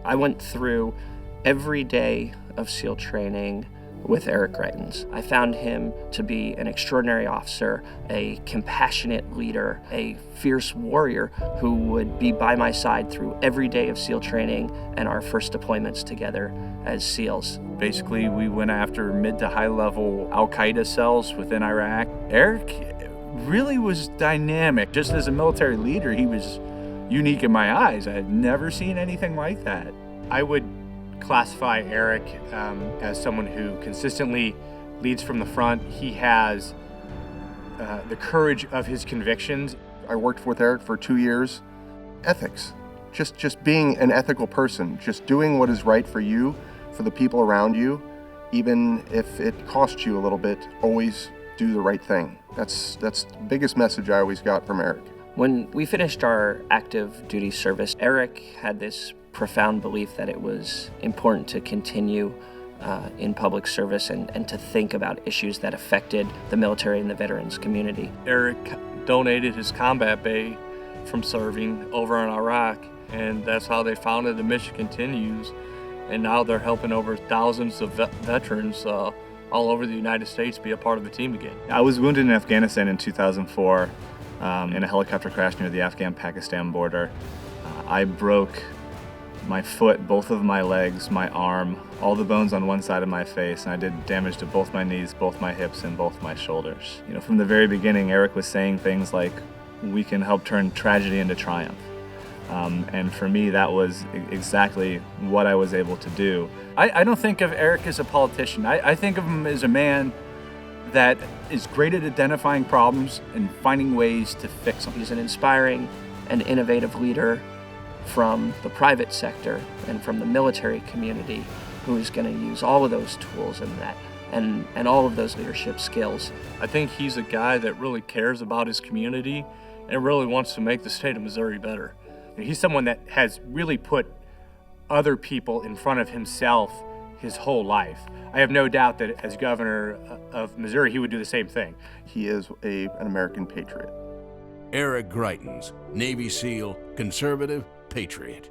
I went through every day of SEAL training with Eric Greitens. I found him to be an extraordinary officer, a compassionate leader, a fierce warrior who would be by my side through every day of SEAL training and our first deployments together as SEALs. Basically, we went after mid to high level Al-Qaeda cells within Iraq. Eric really was dynamic. Just as a military leader, he was unique in my eyes. I had never seen anything like that. I would classify Eric as someone who consistently leads from the front. He has the courage of his convictions. I worked with Eric for 2 years. Ethics, just being an ethical person, just doing what is right for you, for the people around you, even if it costs you a little bit, always do the right thing. That's the biggest message I always got from Eric. When we finished our active duty service, Eric had this profound belief that it was important to continue in public service and to think about issues that affected the military and the veterans community. Eric donated his combat bay from serving over in Iraq, and that's how they founded the Mission Continues, and now they're helping over thousands of veterans all over the United States be a part of the team again. I was wounded in Afghanistan in 2004 in a helicopter crash near the Afghan-Pakistan border. I broke my foot, both of my legs, my arm, all the bones on one side of my face, and I did damage to both my knees, both my hips, and both my shoulders. You know, from the very beginning, Eric was saying things like, we can help turn tragedy into triumph. And for me, that was exactly what I was able to do. I don't think of Eric as a politician. I think of him as a man that is great at identifying problems and finding ways to fix them. He's an inspiring and innovative leader from the private sector and from the military community who is going to use all of those tools and all of those leadership skills. I think he's a guy that really cares about his community and really wants to make the state of Missouri better. He's someone that has really put other people in front of himself his whole life. I have no doubt that as governor of Missouri, he would do the same thing. He is an American patriot. Eric Greitens, Navy SEAL, conservative, patriot.